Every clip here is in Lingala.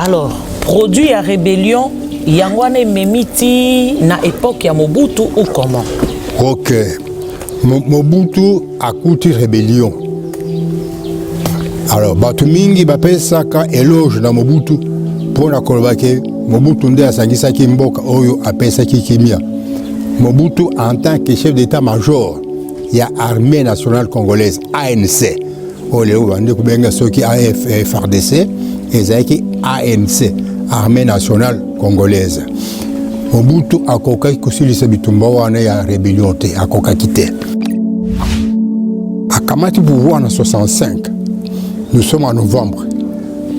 Alors, produit à rébellion, Yangwane Memiti na époque ya Mobutu ou comment? Ok. Mobutu a coûté rébellion. Alors, Batumingi Bapesaka éloge dans Mobutu pour la Kolbake. Mobutu nde asangisaki mboka oyo apesaki kimia. Mobutu en tant que chef d'état-major, il y a Armée nationale congolaise, ANC. Oleo bande kubenga soki FARDC, ezaki ANC, Armée nationale congolaise. Mobutu akoka kusilisa bitumba wana ya rébellion te, akoka kite. Akamati pouvoir en 65. Nous sommes en novembre.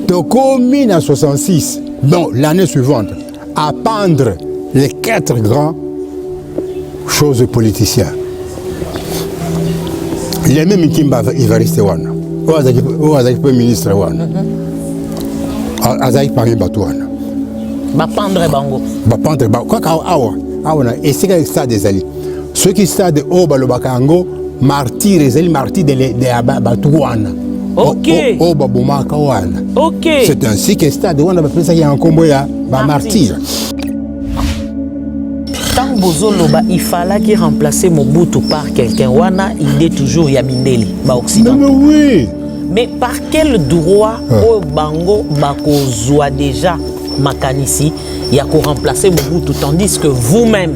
Tokomi en 66. Bon, l'année suivante, à pendre les 4 grands choses politiciens. Les mêmes qui va rester wana. Oazaki premier ministre wana. Azaki parmi batouana. Bapendre bango. Bapendre bango. Quoi awa na esika stade des alliés. Ceux qui stade au balobakango martyr ezali martyr de batouana. Ok. Ok. C'est ainsi que stade wana bapesa ya nkombo ya ba martyr. Tant Bozoloba, il fallait qu'il remplace Mobutu par quelqu'un. Wana, il est toujours Yamindeli, ba Occident. Mais oui. Mais par quel droit au Bango Bakozwa déjà Makanisi, il y a qu'à remplacer Mobutu, tandis que vous-même,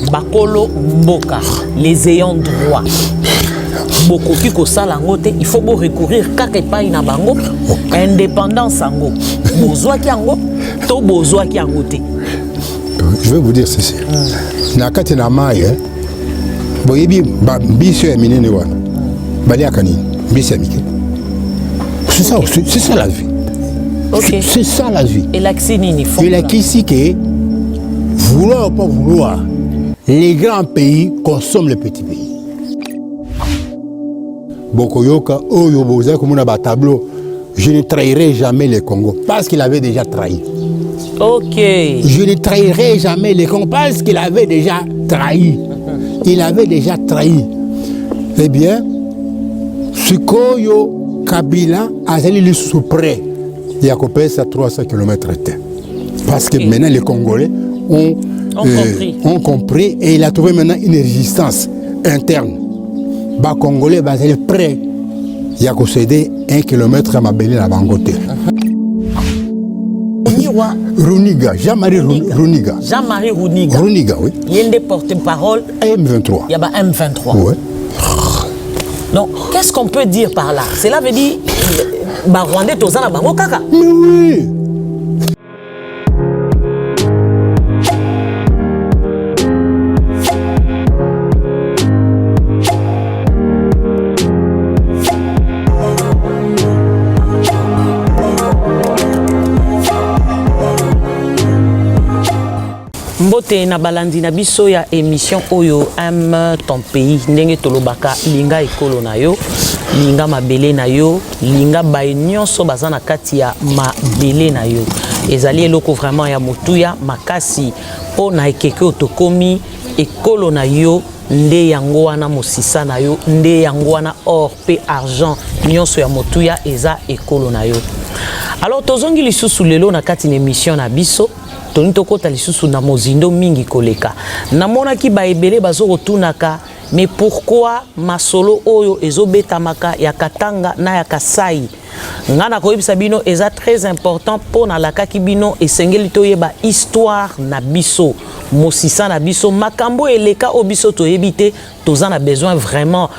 Bakolo Mboka, les ayants droit, Bokoki Kosalangote, il faut recourir Kakepai na Bango, indépendance Ango, Bozwa Kiango, To Bozwa Kiangote. Je vais vous dire ceci. Nakati na mai, boyebi biso ya minene wana. Bali akani, biso ya mike. C'est ça la vie. Okay. C'est ça la vie. Et l'axinini font. Et la ici que vouloir ou pas vouloir, les grands pays consomment les petits pays. Bokoyoka, Oyo Boza, comme on a un tableau, je ne trahirai jamais le Congo parce qu'il avait déjà trahi. Ok. Je ne trahirai jamais les Congolais parce qu'il avait déjà trahi. Il avait déjà trahi. Eh bien, Sukoyo Kabila a allé le sous-près. Il y a coupé à 300 km. Parce que maintenant les Congolais ont compris et il a trouvé maintenant une résistance interne. Les Congolais sont allés prêts. Il y a cédé 1 km à Mabélé à Bangote. Runiga, Jean-Marie Runiga. Jean-Marie Runiga. Runiga, oui. Il y a des porte-parole. M23. Il y a M23. Oui. Donc, qu'est-ce qu'on peut dire par là? Cela veut dire Rwandais Tozana Bango Kaka. Mais oui. Mbote na balandi na biso ya émission Oyo aime ton pays ndenge tolobaka linga ekolo na yo linga mabele na yo linga bainyoso bazana kati ya mabele na yo ezali eloko vraiment ya motuya makasi po na ekeke otokomi ekolo na yo nde yango wana mosisa na yo nde yango wana or pe argent nyonso ya motuya eza ekolo na yo. Alors tozongi lisusu lelo na kati na émission na biso Toni tokota lisusu na mozindo mingi koleka. Namona ki ba ebele bazo kotunaka, mais pourquoi masolo oyo ezobetamaka ya Katanga na ya Kasai? Ngana koyebisa bino eza très important pour na laka ki bino esengeli toyeba histoire na biso, mosisa na biso, makambo eleka obiso toyebite, tozana besoin vraiment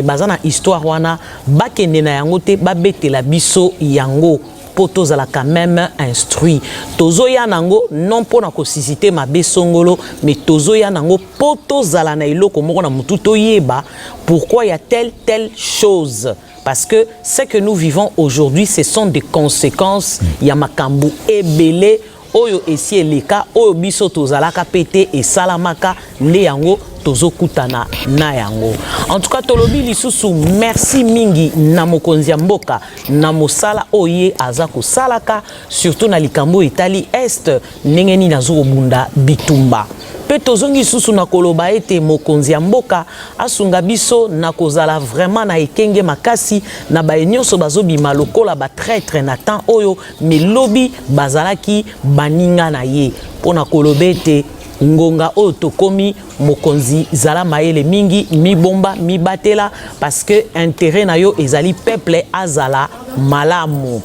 bazana histoire wana bakende na yango te babetela biso yango. Poto ala quand même instruit. Tozo ya nango non pour na kosisite mabe songolo, mais tozo ya nango poto ala na iloko moko na mututo yeba pourquoi il y a telle chose. Parce que ce que nous vivons aujourd'hui, ce sont des conséquences. Ya makambu ebele oyo esi eleka oyo biso tozalaka pete et salamaka nde yango tozokutana na yango. En tout cas tolobi lisusu merci mingi na mokonzi ya mboka na mosala oye aza kosalaka surtout na likambo Italie Est ndenge ni nazo bunda bitumba pe tozongi susu na koloba ete mokonzi ya mboka asunga biso na kozala vraiment na ekenge makasi na baenyoso bazobima lokola ba traître na temps oyo melobi bazalaki baninga na ye pona koloba ete ngonga oyo tokomi mokonzi zala mayele mingi mibomba mibatela parce que intérêt na yo ezali peuple azala malamu.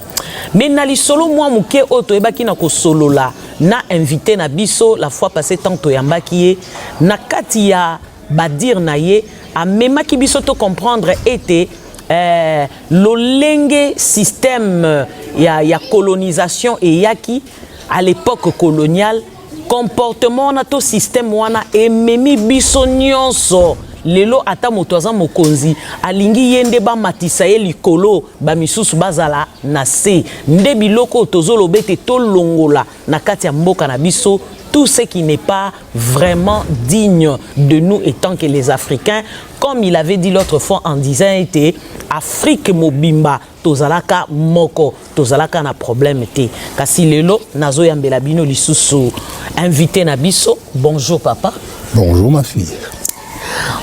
Mais na lisolo mwa muke oyo toyebaki na kosolola na invité na biso la fois passée tant toyambaki ye na kati ya badir na ye amemaki biso to comprendre ete lolenge système ya colonisation et yaki à l'époque coloniale comportement na to système wana ememi biso nyonso lelo ata moto aza mokonzi alingi yende ba matisa ye likolo ba misusu bazala na se nde biloko tozoloba ete tolongola na kati ya mboka na biso tout ce qui n'est pas vraiment digne de nous étant que les Africains, comme il avait dit l'autre fois en disant était Afrique mobimba tozalaka moko tozalaka na problème te kasi lelo nazo yambela bino lisusu invité na biso. Bonjour papa. Bonjour ma fille.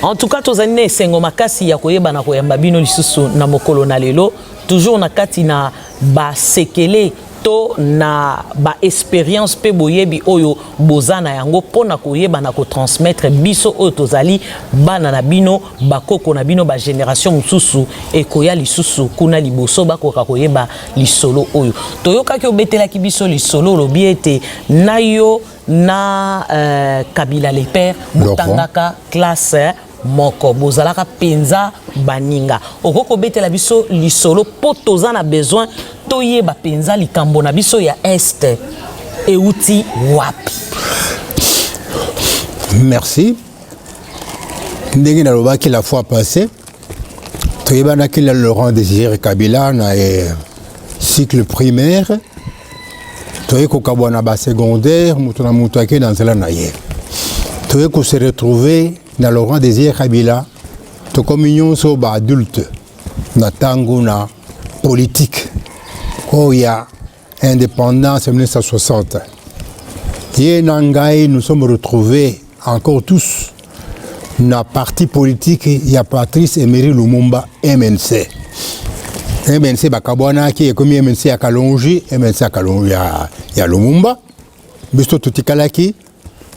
En tout cas tozali na esengo makasi ya koyeba na koyamba bino lisusu na mokolo na lelo toujours na kati na ba sekele to na ba expérience pe boyebi oyo bozana yango pona koyeba na ko transmettre biso oyo tozali bana na bino bakoko na bino ba génération mususu ekoya lisusu kuna liboso bakoka koyeba lisolo oyo toyoka ki obetelaki biso lisolo lobi ete nayo na Kabila les pères botangaka classe moko bozalaka penza baninga okoko betela biso lisolo po tozana besoin toyeba penza likambo na biso ya este euti wapi. Merci. Ndenge nalobaki la fois passée toyebana ki la Laurent Désiré Kabila na cycle primaire toyeko kabwana ba secondaire mutu na mutu ake dans la naye toyeko se retrouver na Laurent Désiré Kabila to communion so ba adulte na tango na politique oh ya indépendance en 1960 et nangai nous sommes retrouvés encore tous na parti politique ya Patrice Emery Lumumba MNC bakabwana ki comme MNC ya Kalonji MNC ya Kalonji ya Lumumba biso tutikalaki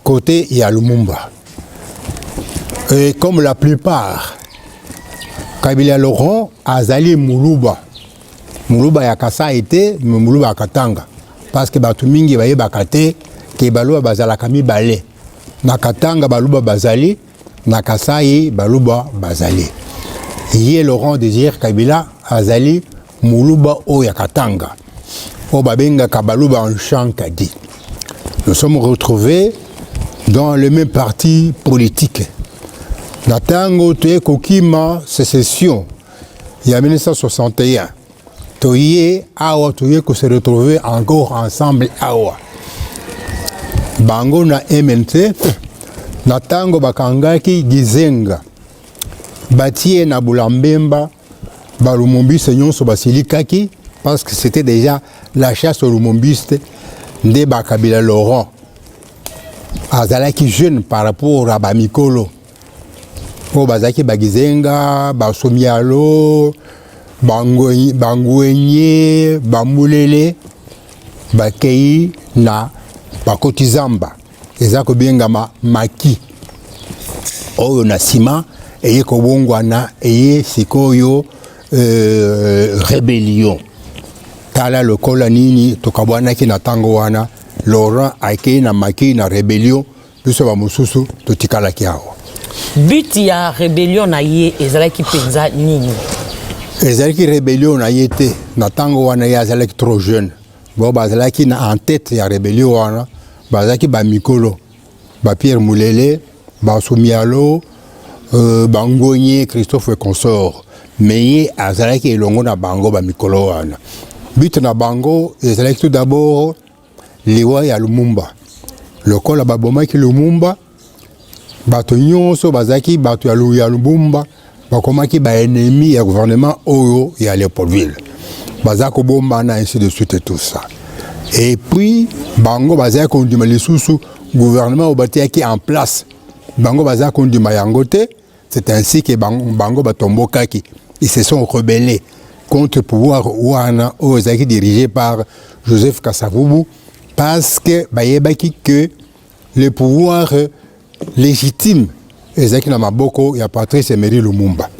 côté ya Lumumba. Et comme la plupart, Kabila Laurent azali Muluba. Muluba ya kasa été, mais Muluba katanga. Parce que batu mingi baye bakate ke baluba bazala kami balé. Na katanga baluba bazali, na kasai baluba bazali. Yé Laurent Désiré Kabila azali Muluba o ya katanga. O babenga kabaluba en chankadi. Nous sommes retrouvés dans le même parti politique. Natango te kokima sécession il y a 1961 toye awa toye ko se retrouver encore ensemble awa bango na MNT natango bakangaki gizenga batie na Bulambemba balumumbiste nyonso basilikaki parce que c'était déjà la chasse aux lumumbistes nde Kabila Laurent azalaki jeune par rapport à Bamikolo bazaki bagizenga basomialo bangwenye bamulele bakei na bakotizamba ezako bengama maki oyo na sima eye kobongwana eye sikoyo rébellion tala lokola nini tokabwanaki na tango wana Laurent akei na maki na rébellion biso bamususu totikalaki awo. But ya rébellion na ye ezalaki penza nini? Ezalaki rébellion na ye te na tango wana ya ezalaki trop jeune. Bo bazalaki na en tête ya rébellion wana bazalaki ba Mikolo, ba Pierre Mulele, ba Somialo, ba Ngonye, Christophe et consort. Mais ye azalaki elongo na bango ba Mikolo wana. But na bango ezalaki tout d'abord liwa ya Lumumba. Lokola babomaki Lumumba bato nyonso bazaki bato ya Lumumba bakomaki ba ennemi ya gouvernement oyo ya Léopoldville bazako bomba na ainsi de suite et tout ça Et puis bango bazaya kondima lisusu gouvernement obatia qui en place bango bazaya kondima yangote. C'est ainsi que bango batombokaki ils se sont rebellés contre le pouvoir ouana ozaki dirigé par Joseph Kasavubu parce que bayebaki que le pouvoir légitime ezaki na maboko ya Patrice Emery Lumumba.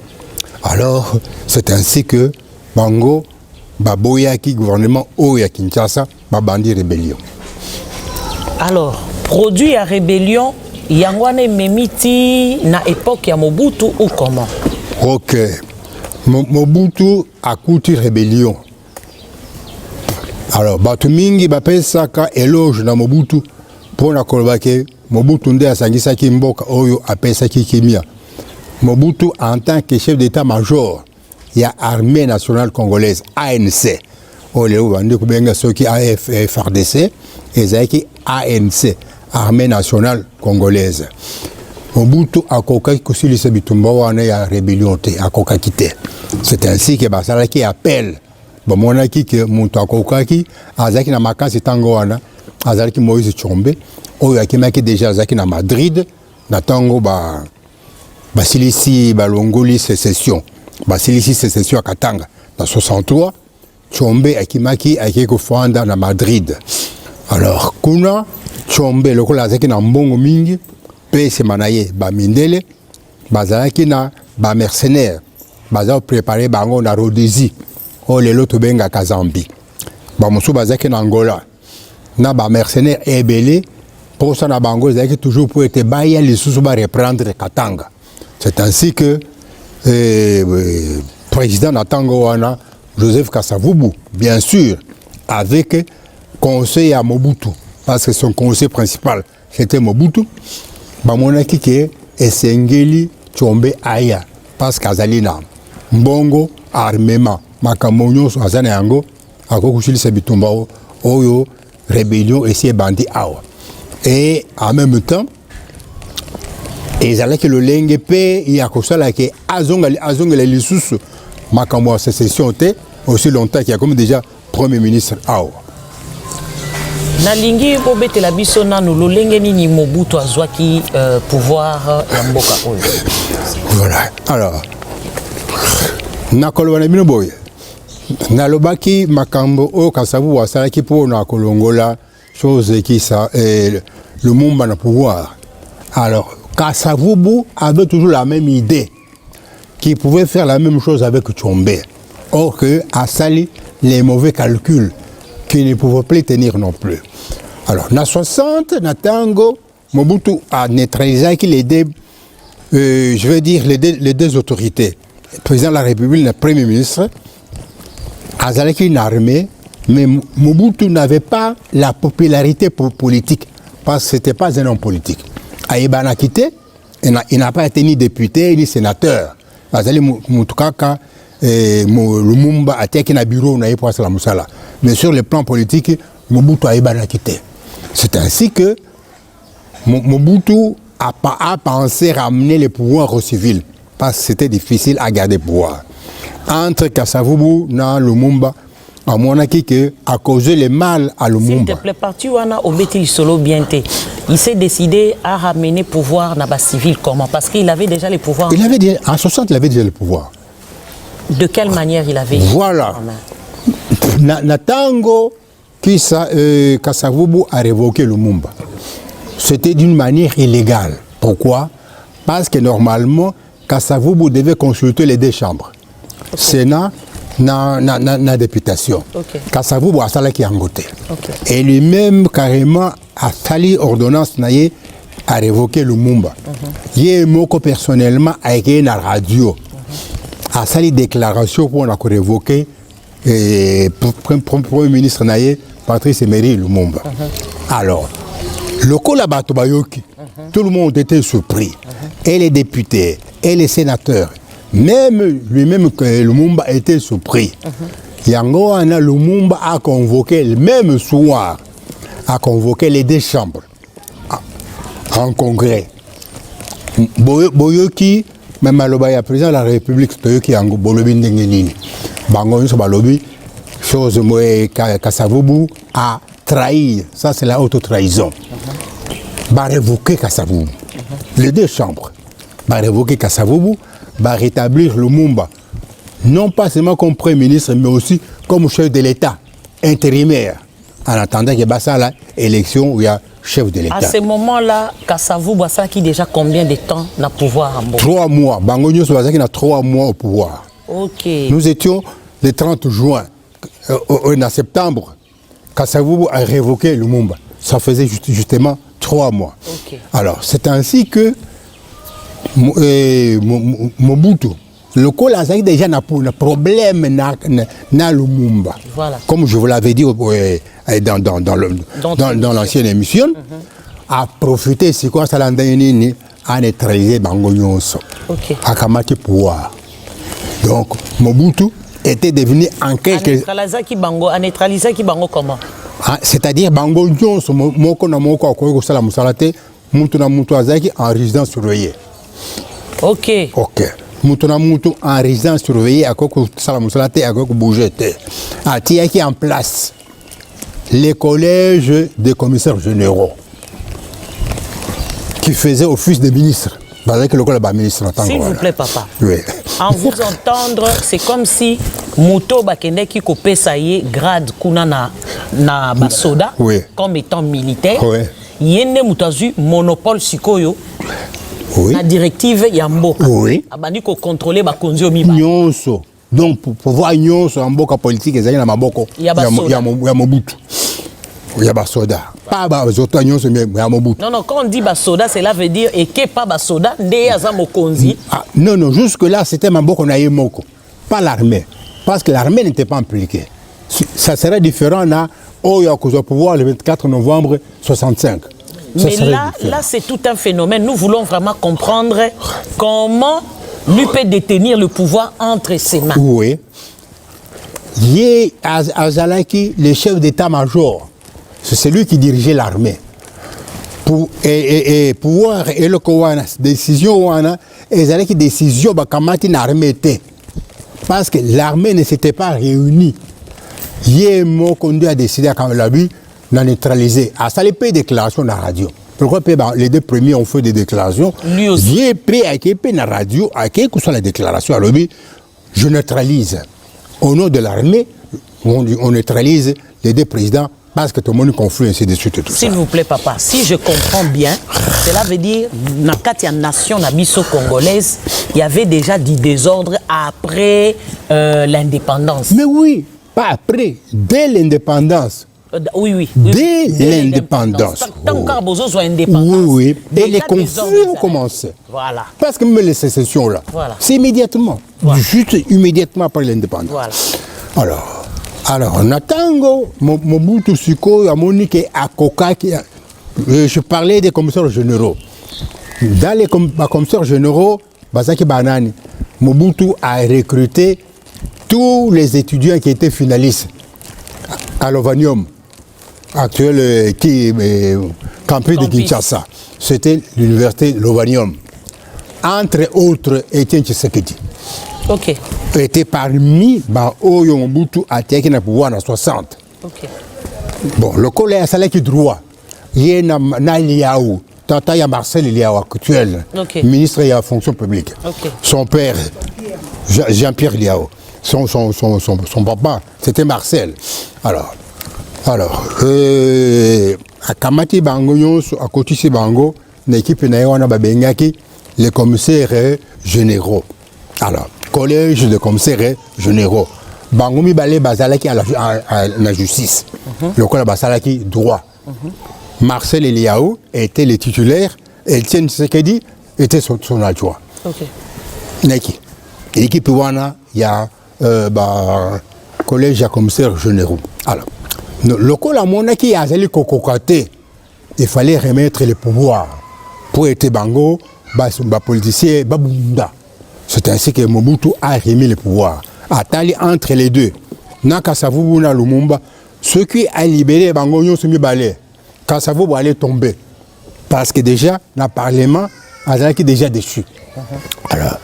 Alors c'est ainsi que bango baboyaki gouvernement oya Kinshasa babandi rébellion. Alors produit à rébellion yangwane memiti na époque ya Mobutu ou comment? Ok. Mobutu a coutu rébellion. Alors, batu mingi bapesaka éloge na Mobutu pour na kolobake Mobutu nde asangisaki mboka oyo apesaki kimia. Mobutu en tant que chef d'état-major ya armée nationale congolaise ANC. Ole bandi kubenga soki FRDC ezaki ANC armée nationale congolaise. Mobutu akokaki kosilisa bitumba wana ya rébellion te akokaki te. C'est ainsi que basalaki appel bamonaki ke mutu akokaki azaki na makasi tango wana azalaki Moïse Tshombe oyo akimaki déjà azaki na Madrid na tango basilisi balongoli sécession basilisi sécession à Katanga na 63 Tshombe akimaki akikofanda na Madrid. Alors kuna Tshombe lokola azaki na mbongo mingi pe semanaye ba mindele bazalaki na ba mercenaires baza préparé bango na Rhodésie o lelo to benga Kazambi ba mosu bazaki na Angola na ba mercenaires ebele pour ça na bango ezaki toujours pour être baya lisusu ba reprendre Katanga. C'est ainsi que président na tango wana Joseph Kasavubu bien sûr avec conseil à Mobutu parce que son conseil principal c'était Mobutu bamonaki ke esengeli Tshombe aya parce qu'azali na mbongo armement makambo nyonso azana yango akokusilisa bitumba oyo rébellion esi ebandi awa. Et en même temps ezalaki lolenge pe ya kosala ke azongela lisusu makambo ya sécession te aussi longtemps qu'il y a comme déjà premier ministre awa. Nalingi bobetela biso nanu lolenge nini Mobutu azwaki pouvoir ya mboka oyo. Voilà. Alors nakoloba na bino boye nalobaki makambo oyo Kasavubu asalaki mpo na kolongola chose qui ça le Lumumba na pouvoir. Alors Kasavubu avait toujours la même idée qu'il pouvait faire la même chose avec Tshombe. Or que asali les mauvais calculs qui ne pouvaient plus tenir non plus. Alors, dans 60, Natango, Mobutu a neutralisé les deux, je veux dire, les deux autorités. Le président de la République, le Premier ministre, a une armée, mais Mobutu n'avait pas la popularité politique, parce que ce n'était pas un homme politique. Aïban a quitté, il n'a pas été ni député, ni sénateur. Azali Mutukaka, Lumumba a été un bureau, mais sur le plan politique, Mobutu a quitté. C'est ainsi que Mobutu a pensé ramener le pouvoir au civil, parce que c'était difficile à garder le pouvoir. Entre Kasavubu et Lumumba, à mon avis, a causé le mal à Lumumba. S'il te plaît, parti wana obeti solo bienté. Il s'est décidé à ramener le pouvoir dans le civil comment? Parce qu'il avait déjà le pouvoir. En 60, il avait déjà le pouvoir. De quelle manière il avait? Voilà. Natango qui Kasavubu a révoqué Lumumba. C'était d'une manière illégale. Pourquoi? Parce que normalement, Kasavubu devait consulter les deux chambres. Okay. Sénat, na députation. Okay. Kasavubu a salaki angote. Okay. Et lui-même carrément a sali ordonnance naye a révoqué Lumumba. Yé moko personnellement a été na radio. A sali déclaration pour na révoquer Premier ministre naye Patrice Emery Lumumba. Alors, le Kolabato Bayoki, tout le monde était surpris. Et les députés, et les sénateurs, même lui-même que Lumumba était surpris. Yango Ana Lumumba a convoqué le même soir, a convoqué les deux chambres en congrès. Boyoki, même le président de la République, Toyoki Yango, Bolobi Ndengenini. Bango Balobi, chose Kasavubu a trahir, ça c'est la auto-trahison. Va révoquer Kasavubu. Les deux chambres. Va révoquer Kasavubu, va rétablir Lumumba. Non pas seulement comme Premier ministre, mais aussi comme chef de l'État, intérimaire. En attendant qu'il y ait l'élection où il y a chef de l'État. À ce moment-là, Kasavubu a qui déjà combien de temps n'a pouvoir en Mboka? 3 mois. Bangonio Sobazaki a 3 mois au pouvoir. Ok. Nous étions le 30 juin. En septembre, Kasavubu a révoqué Lumumba. Ça faisait justement 3 mois. Okay. Alors, c'est ainsi que Mobutu, le col a déjà un problème dans Lumumba. Voilà. Comme je vous l'avais dit dans l'ancienne émission, a profité de quoi ça l'a donné à neutraliser Bango Nyonso. Ok. À Kamati pouvoir. Donc, Mobutu était devenu en quelque sorte. A neutralisé qui Bango comment? C'est-à-dire Bango Nyonso, Moko na Moko, Akoyoko Sala Musalate, Moutou na Moutou Azaki en résidence surveillée. Ok. Ok. Moutou na Moutou en résidence surveillée, Akoyoko Sala Musalate, Akoyoko Bougete. A Tiaki en place les collèges des commissaires généraux qui faisaient office de ministre. S'il vous plaît, papa. Oui. En vous entendre, c'est comme si Mouto Bakende qui coupait ça y est, grade kuna na basoda, oui, comme étant militaire. Oui. Yende Moutazu, monopole sikoyo. Oui. La directive Yamboka. Oui. Abandi ko contrôler ba konzio miba. Nyonso. Donc pour pouvoir nyonso en boka politique ezali na maboko ya Mobutu. Il y a des soldats. Pas des autres, mais il y a Mobutu. Non, quand on dit soda, cela veut dire et que pas soda, non, non, jusque-là, c'était Maboko Naïmoko, pas l'armée. Parce que l'armée n'était pas impliquée. Ça serait différent là, où il y a au pouvoir le 24 novembre 1965. Mais là c'est tout un phénomène. Nous voulons vraiment comprendre comment lui peut détenir le pouvoir entre ses mains. Oui. Yé Azalaki, le chef d'état-major. C'est celui qui dirigeait l'armée. Et pouvoir et le Kowana, décision wana, et avec décision bakamati l'armée parce que l'armée ne s'était pas réunie. Yémo Kondi a décidé à Kamelabi de neutraliser. À ça les pays déclaration dans la radio. Pourquoi les deux premiers ont fait des déclarations? Lui aussi. Yé pris à la radio, à quelle que soit la déclaration à l'objet, je neutralise. Au nom de l'armée, on neutralise les deux présidents. Parce que tout le monde conflit ainsi de suite et tout ça. S'il vous plaît, papa, si je comprends bien, cela veut dire dans la nation congolaise, il y avait déjà du désordre après l'indépendance. Mais oui, pas après, dès l'indépendance. Oui. Dès l'indépendance. Tant qu'un besoin soit indépendant. Oui. Et les conflits ont commencé. Voilà. Parce que même les sécessions là, voilà, c'est immédiatement. Voilà. Juste immédiatement après l'indépendance. Voilà. Alors, on attend Mobutu Siko, Monique Akoka, je parlais des commissaires généraux. Dans les commissaires généraux, Bazaki Banani, Mobutu a recruté tous les étudiants qui étaient finalistes à l'Ovanium, actuel campus de Kinshasa. C'était l'université de l'Ovanium. Entre autres, Étienne Tshisekedi. Ok. Était parmi Oyo Mobutu a été na pouvoir en 60. Ok. Bon, le collège a salé qui droit. Il y a Liaou, tata ya Marcel Liaou actuel, ministre de la fonction publique. Okay. Son père, Jean-Pierre Liaou. Son papa, c'était Marcel. Alors, à Kamati Bango, à Kotisi Bango, l'équipe na Babengaki, les commissaires généraux. Alors, collège de commissaires généraux. Bangomi Balé Bazalaki à la justice. Le collège Bazalaki droit. Marcel Eliaou était le titulaire et Etienne Tshisekedi était son adjoint. Naki. L'équipe Wana, il y a collège de commissaires généraux. Alors, le collège Monaki a zali kokokate. Il fallait remettre le pouvoir pour être Bango, politicien, Babunda. C'est ainsi que Mobutu a remis le pouvoir. Atali entre les deux. Nakasavubu na Lumumba, ce qui a libéré Bango Nyonso Balé, Kasavubu allait tomber. Parce que déjà, dans le Parlement, il déjà déçu. Alors,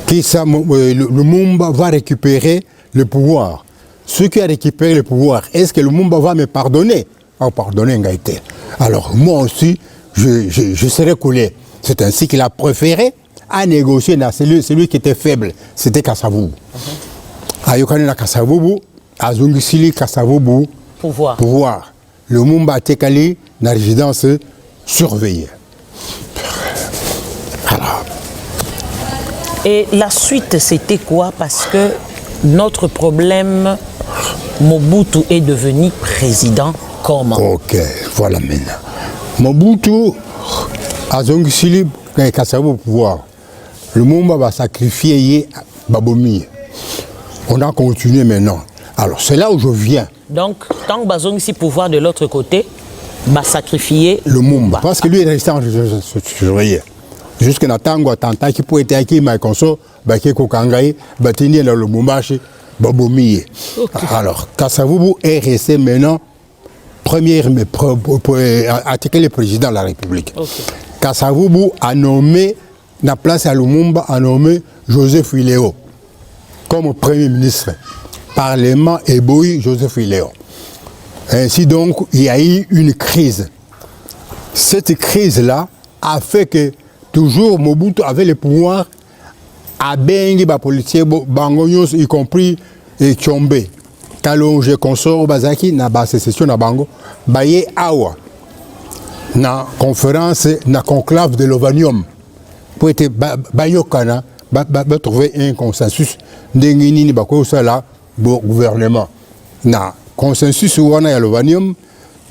Lumumba va récupérer le pouvoir. Ceux qui ont récupéré le pouvoir, est-ce que Lumumba va me pardonner? pardonner Ngaïté. Alors moi aussi, je serais coulé. C'est ainsi qu'il a préféré à négocier celui qui était faible. C'était Kasavubu. Ayokane na Kasavubu, Azungisili Kasavubu, pouvoir. Le Mumba Tekali, la résidence surveillée. Alors. Et la suite, c'était quoi? Parce que notre problème, Mobutu est devenu président comment? Ok, voilà maintenant. Mobutu, Azongisili, Kasavubu pouvoir. Le Mumba va sacrifier Babomi. On a continué maintenant. Alors, c'est là où je viens. Donc, tant que Bazong ici pouvoir de l'autre côté, va sacrifier le Mumba. Parce que lui est resté en surveillé. Jusqu'à Natango, Tanta, qui peut être acquis, mais qu'on soit, Baki Kokangaï, Batini, le Lumumbashi, Babomi. Alors, Kasavubu est resté maintenant attaquer le président de la République. Kasavubu a nommé, la place à Lumumba, a nommé Joseph Iléo comme Premier ministre. Parlement ébloui Joseph Iléo. Ainsi donc, il y a eu une crise. Cette crise-là a fait que toujours Mobutu avait le pouvoir à bengi ba policier bangonyos y compris Tchombe. Kalonge consort Bazaki na ba sécession na bango baye awa na conférence na conclave de l'Ovanium pour être bayokana ba trouver un consensus ndengini ni bako sala bo gouvernement na consensus wana ya l'Ovanium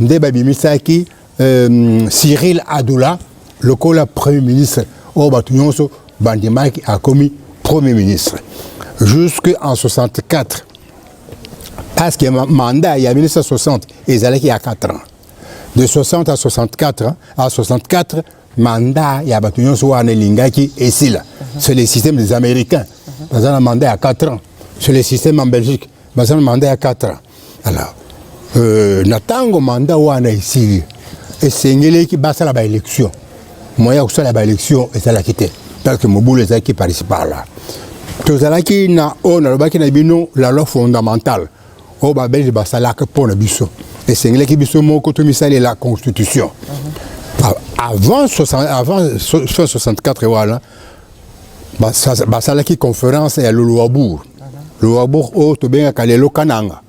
nde babimisaki Cyril Adoula le premier ministre au Batunyonso Bandimaki a commis premier ministre jusqu'en 64 parce que mandat il y a 1960 et il y a 4 ans de 60 à 64 mandat il y a Batunyonso wana lingaki et c'est là c'est le système des Américains dans un mandat à 4 ans c'est le système en Belgique dans un mandat à 4 ans alors natango mandat wana ici et c'est ngeli qui basa la élection moyen que ça la élection et ça la quitter parce que Mobutu les a qui par ici par là tout ça là qui na on a baki na bino la loi fondamentale au babel basa la que pour le biso et c'est ngeli qui biso mon côté misali la constitution avant 64 voilà basa la qui conférence à Luabour au to bien kalelo kananga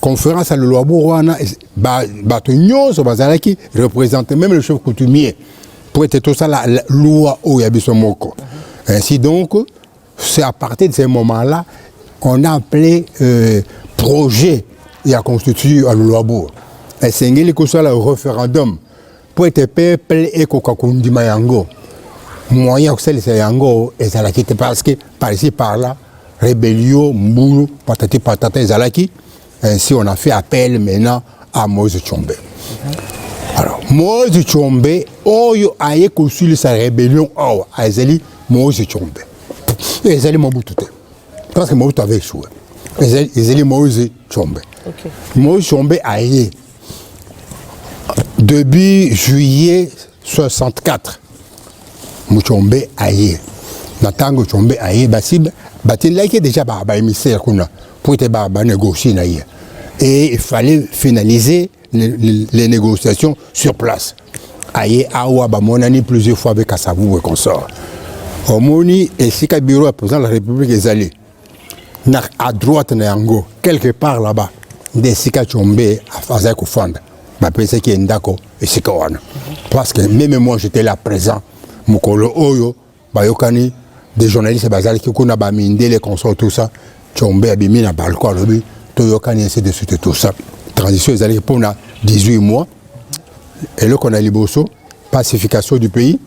conférence à Luabour wana batonyo so basa la qui représente même le chef coutumier pour être tout ça la loi au Yabisomoko. Ainsi donc, c'est à partir de ce moment-là qu'on a appelé projet et a constitué à Luabour. Et c'est le référendum pour être peuple et Kokakundi Mayango. Moyen que c'est Yango et ça l'a quitté parce que par ici par là, rébellion, Mboulou, patati patata et Zalaki. Ainsi on a fait appel maintenant à Moïse Tchombe. Alors, Moïse Tchombe, Oyo aye consul sa rébellion, oh, Azali, Moïse Tchombe. Et Azali Mobutu. Parce que Mobutu avait échoué. Azali Moïse Tchombe. Moïse Tchombe aye, début juillet 64, Tchombe aye. Natango Tchombe aye, Batin là qui est déjà émissaire pour être négocié. Et il fallait finaliser les négociations sur place. Aïe, awa, monani plusieurs fois avec Kasavubu et consort. Omoni et Sika Bureau à président de la République est allé. À droite, Nango, quelque part là-bas, des Sika Tchombe à Fazako Fond. Ma pensée qui est Ndako et Sika Wana. Parce que même moi j'étais là présent. Mukolo Oyo, Bayokani, des journalistes Bazali qui kuna Baminde, les consorts, tout ça. Tchombe abimi na balcon, Toyokani, ainsi de suite, tout ça. Transition, ils allaient pour 18 mois. Et là, qu'on a Liboso, pacification du pays,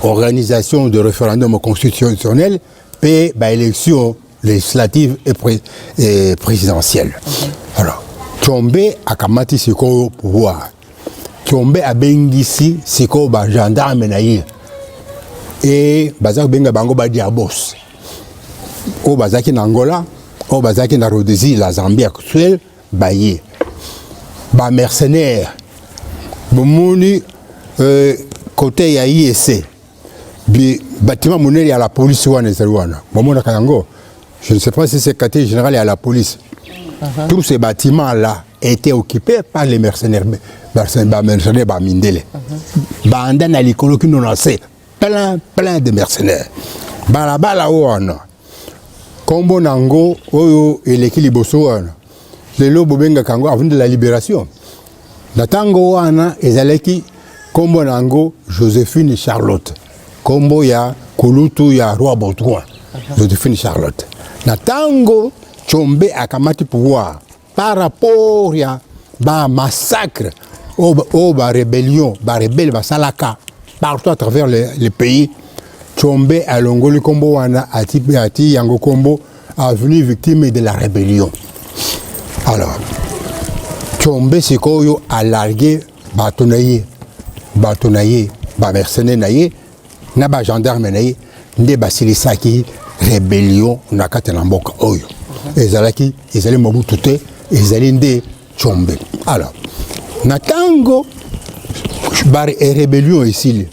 organisation de référendum constitutionnel, et élection législative et présidentielle. Alors, Tchombe a kamati siko pouvoir. Tchombe a bengisi siko ba gendarme naïe. Et bazak benga bango ba diabos. O bazaki na Angola, o bazaki na Rhodésie, la Zambie actuelle, baye. Ba mercenaires. Bomoni côté ya IEC. Bi bâtiment monnaie à la police wana zalwana. Je ne sais pas si c'est quartier général et à la police. Tous ces bâtiments là était occupé par les mercenaires. Mercenaires Bamindele. Banda na likolo qui nous lancé plein de mercenaires. Balabala wana. Kombo nango oyo eleki liboso wana. Lelo bobenga kango avant de la libération. Na tango wana ezaleki kombo nango Joséphine Charlotte. Kombo ya kulutu ya roi Baudouin. Joséphine Charlotte. Na tango Tshombe akamati pouvoir par rapport ya ba massacre au ba rébellion, ba rebelle ba salaka partout à travers le pays. Tshombe a longoli kombo wana ati yango kombo a venu victime de la rébellion. Alors Tshombe sikoyo a largué batonaye ba mercenaire naye na ba gendarme naye nde basilisaki rébellion na kati na mboka oyo. Ezalaki Mobutu te ezali nde Tshombe. Alors natango bar rébellion ici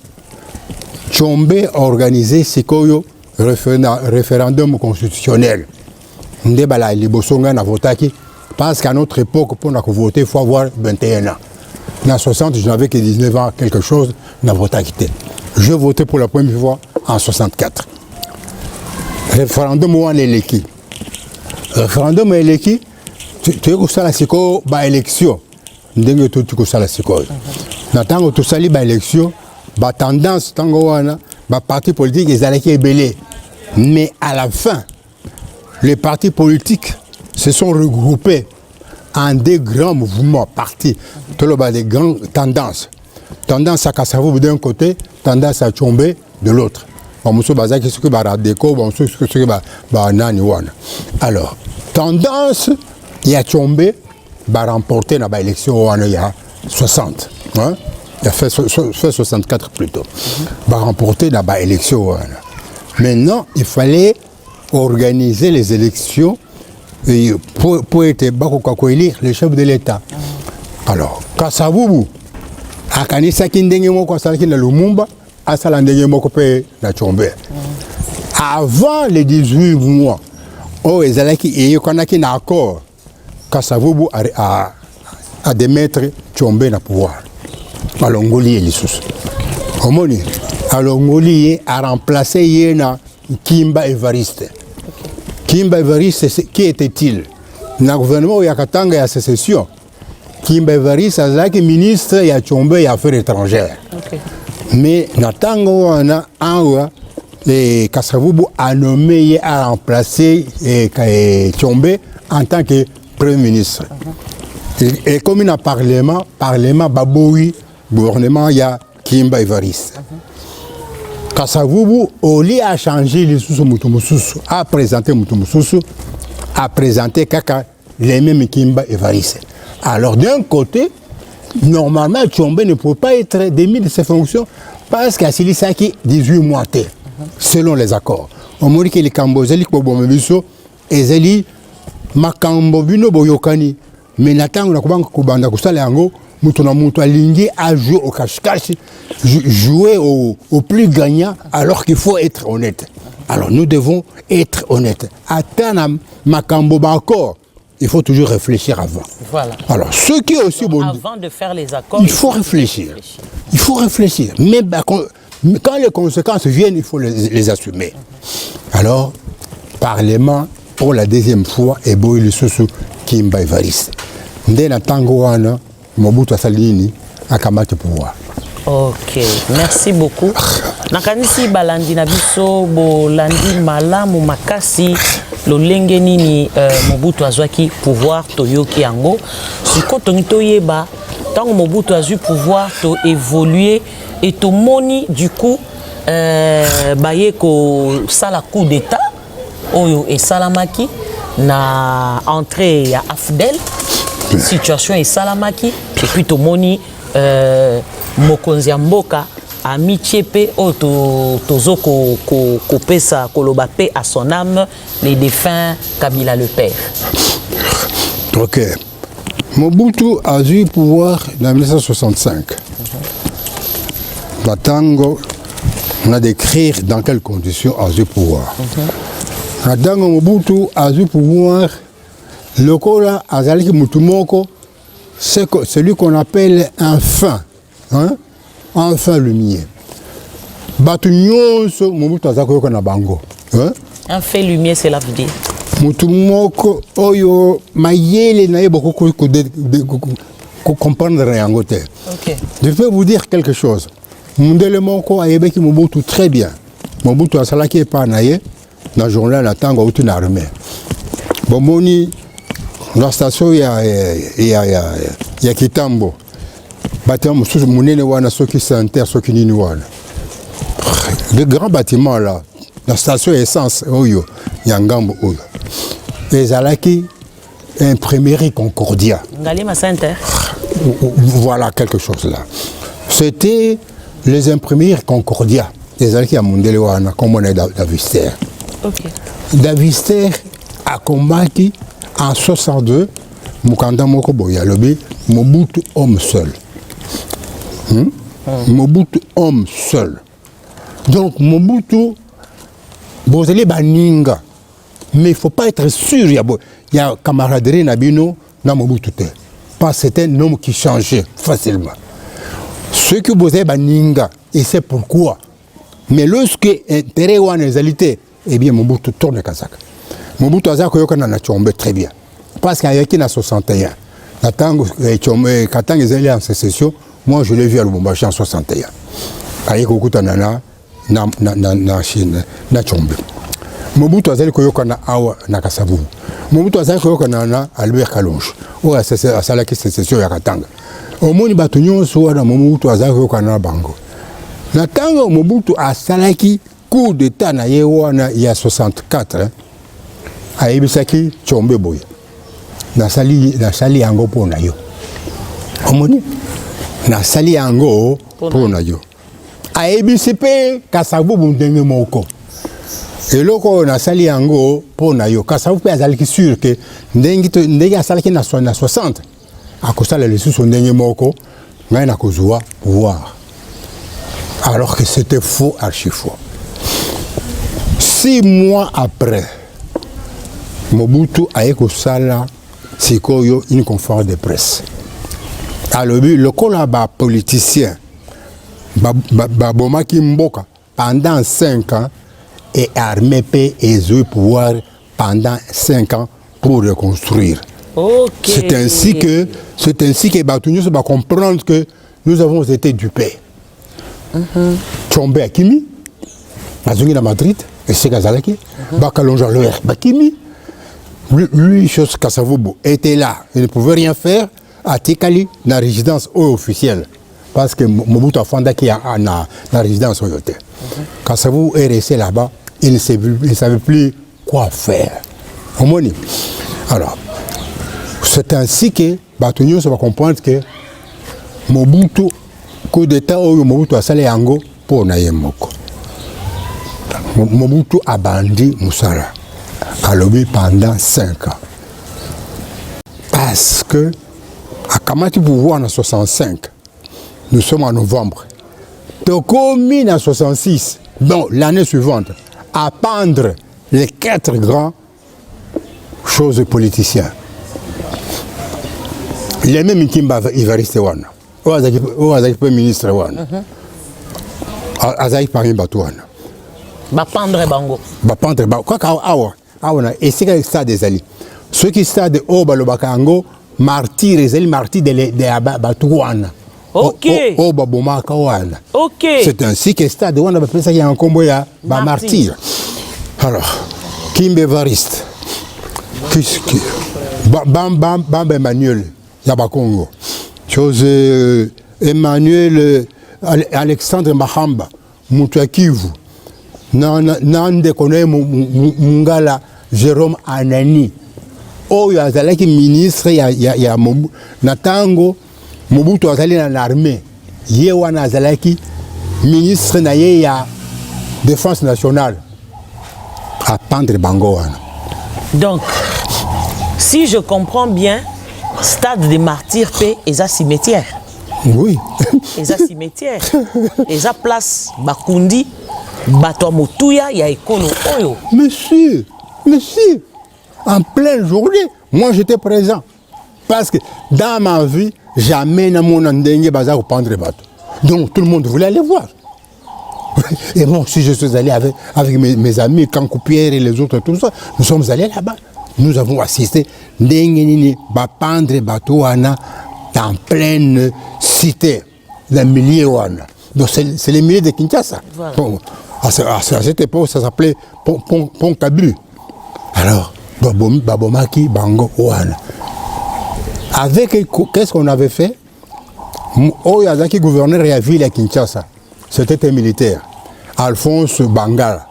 Tshombe organisé sikoyo référendum constitutionnel. Nde bala libosonga na votaki parce qu'à notre époque pour voter il faut avoir 21 ans. En 60 je n'avais que 19 ans quelque chose na votaki te. Je votais pour la première fois en 64. Référendum wana eleki. Référendum eleki tu kosala sikoyo ba élection. Ndenge tu kosala sikoyo. Na tango tosali ba élection ba tendance tango wana ba parti politique ezalaki ebele. Mais à la fin les partis politiques se sont regroupés en des grands mouvements partis. Toloba des grandes tendances. Tendance à Kasavubu d'un côté, tendance à Tshombe de l'autre. Alors, tendance, il y a Tshombe, va remporter dans l'élection il y a 60. Hein? Il a fait 64 plutôt. Va remporter dans l'élection. Maintenant, il fallait organiser les élections pour élire le chef de l'État. Alors, Kasavubu, akanisaki ndenge moko asalaki na Lumumba, asala ndenge moko pe na Tshombe. Avant les 18 mois, ezalaki eyokanaki na accord, Kasavubu a démettre Tshombe na pouvoir. Alongoli lisusu. Omoni, alongoli a remplacé yena Kimba Evariste. Kimba Evariste, qui était-il? Dans le gouvernement de Katanga ya sécession, Kimba Evariste est ministre de Tshombe et Affaires étrangères. Okay. Mais Natango wana awa le Kasavubu a nommé à remplacer Tshombe en tant que premier ministre. Et comme il y a parlement Baboui, gouvernement il y a Kimba Evariste. Kasavubu, au lieu de changer les sous Mutumususu, a présenté Mutumususu, a présenté Kaka les mêmes Kimba Evariste. Alors d'un côté, normalement Tshombe ne peut pas être démis de ses fonctions parce qu'il y a 18 mois, selon les accords. On m'a dit que les Cambozeli, Kobomebiso, Ezeli, Makambobino Boyokani, mais Nathan, on a Kubanda Kusaleango, Mutuna Mutualingi a joué au cache-cache, jouer au plus gagnant, alors qu'il faut être honnête. Alors nous devons être honnêtes. Attends, Makambo encore. Il faut toujours réfléchir avant. Voilà. Alors, ce qui est aussi bon. Avant de faire les accords, il faut réfléchir. Il faut réfléchir. Mais quand les conséquences viennent, il faut les assumer. Alors, Parlement, pour la deuxième fois, est beau le sous Kimba Evariste. Ndena Tangoana, Mobutu Salini, a kamate pouvoir. Ok, merci beaucoup. Nakanisi balandi na biso bolandi malamu makasi lolenge nini Mobutu azwaki pouvoir toyoki yango siko tongi toyeba tango Mobutu azwi pouvoir to évoluer et to moni du coup baye ko sala coup d'état oyo et salamaki na entrée ya Afdel situation et salamaki et puis to moni mokonzi ya mboka amitié pe tozo kopesa koloba pe à son âme les défunts Kabila le père. Ok. Mobutu a eu pouvoir en 1965. Batango, on a décrire dans quelles conditions a eu pouvoir. Batango Mobutu a eu pouvoir. Le Kola a zalaki mutumoko c'est celui qu'on appelle un fin, hein? Un fin lumière. Batu nyonso Mobutu azako na bango. Hein? Un fait lumière, c'est la vie. Mutu moko oyo mayele na ye beaucoup comprendre yango te. OK. Je peux vous dire quelque chose. Mundele moko ayebeki Mobutu très bien. Mobutu asalaki pa na ye na journal na tango uti na armée. Bomoni la station ya Kitambo. Bâtiment mususu munene wana soki santer soki nini wana. Le grand bâtiment là, la station essence oyo yangambo oyo. Ezalaki imprimerie Concordia. Ngalima Center. Voilà quelque chose là. C'était les imprimeries Concordia. Ezalaki à Mundele wana comme on est Davister. OK. Davister a combattu en 62 Mukanda moko boya lobi Mobutu homme seul. Mobutu homme seul. Donc Mobutu bozeli baninga. Mais il ne faut pas être sûr, il y a camaraderie Nabino na Mobutu te. Parce que c'est un homme qui changeait facilement. Ceux qui bozeli baninga, et c'est pourquoi. Mais lorsque intérêt ou anésalité, eh bien Mobutu tourne Kazaka. Mobutu azako yokana na Tchombe très bien. Parce qu'il y a qui na 61. Quand ils étaient en sécession, moi je l'ai vu à Lubumbashi en 61. Aïe kokuta nana na Chine na Tchombe. Mobutu azali koyokana awa na Kasavu. Mobutu azali koyokana na Albert Kalonji. O asalaki sécession ya Katanga. Omoni bato nyonso wana Mobutu azali koyokana na bango. Na tango Mobutu asalaki coup d'état na ye wana ya 64. Ayebisaki Tchombe boye. Nasali yango pona yo. Omoni nasali yango pona yo. Ayebisi pe Kasavu bundenge moko. Et loko nasali yango pona yo. Kasavu pe azalaki sûr que ndenge asalaki na 60. Akosala lisusu ndenge moko ngai na kozwa pouvoir. Alors que c'était faux, archi faux. 6 mois après, Mobutu a kosala sikoyo une conférence de presse. Alors le collaba politicien babomaki mboka pendant 5 ans et armé paix et eu pouvoir pendant 5 ans pour reconstruire. OK. C'est ainsi que Batunyos va comprendre que nous avons été dupés. Tchombe Akimi, Azungi na Madrid, et c'est Kazalaki, Bakalonja Loer Bakimi. Lui, chose Kasavubu, était là, il ne pouvait rien faire à Tikali, dans la résidence officielle. Parce que Mobutu a fondé la résidence Oyote. Kasavubu est resté là-bas, il ne savait plus quoi faire. Alors, c'est ainsi que Batunyo va comprendre que Mobutu, coup d'état où Mobutu a salé yango pour Nayemoko. Mobutu a bandi Moussala. À lobby pendant 5 ans. Parce que, à Kamati pouvoir en 65, nous sommes en novembre. Donc, comme en 66, donc l'année suivante, à pendre les 4 grands choses politiciens. Les mêmes qui il va rester wana. Azaki premier ministre wana. Azaki parmi Batouana. Bapendre bango. Bapendre bango. Quoi awa. Et c'est que ça des alliés. Ceux qui sont de Obalobakaango, martyrs, les alliés martyrs de Batouana. OK. Obabomakawana. OK. C'est ainsi que stade on a appelé ça qu'il y a un combo ya martyr. Alors, Kimbe Variste. Bam Emmanuel Yabakongo. Chose Emmanuel Alexandre Mahamba Mutakivu. Nande connaît Mungala Jérôme Anani. Oh, il y a qui ministre, il y a Natango, Mobutu azali na l'armée. Yewana azalaki ministre na ye ya défense nationale. À pendre Bangoana. Donc, si je comprends bien, stade des martyrs paix et à cimetière. Oui. Et à cimetière. Et à place Bakundi. Bato Moutouya, ya Ekolo Oyo. Monsieur, en pleine journée, moi j'étais présent. Parce que dans ma vie, jamais dans mon endroit bazar pour prendre les bateaux. Donc tout le monde voulait aller voir. Et moi aussi, je suis allé avec mes amis, Kankoupière et les autres, tout ça. Nous sommes allés là-bas. Nous avons assisté à prendre les bateaux en pleine cité, les milliers. Donc c'est les milliers de Kinshasa. Voilà. Bon, à cette époque, ça s'appelait Pont Kabu. Alors, Babomaki, Bango, Ouana. Avec, qu'est-ce qu'on avait fait? Oyazaki, gouverneur de la ville à Kinshasa, c'était un militaire. Alphonse Bangala.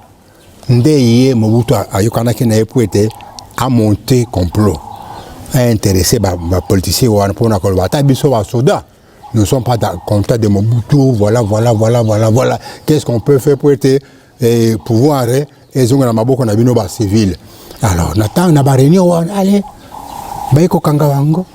Ndeye Mobutu Ayokanaki Naepouete a monté complot. A intéressé les politiciens pour la colbata. Nous ne sommes pas contents de Mobutu. Voilà. Qu'est-ce qu'on peut faire pour être pouvoir et on a maboko na bino ba civil. Alors, on a réunion, allez, baiko kangawango.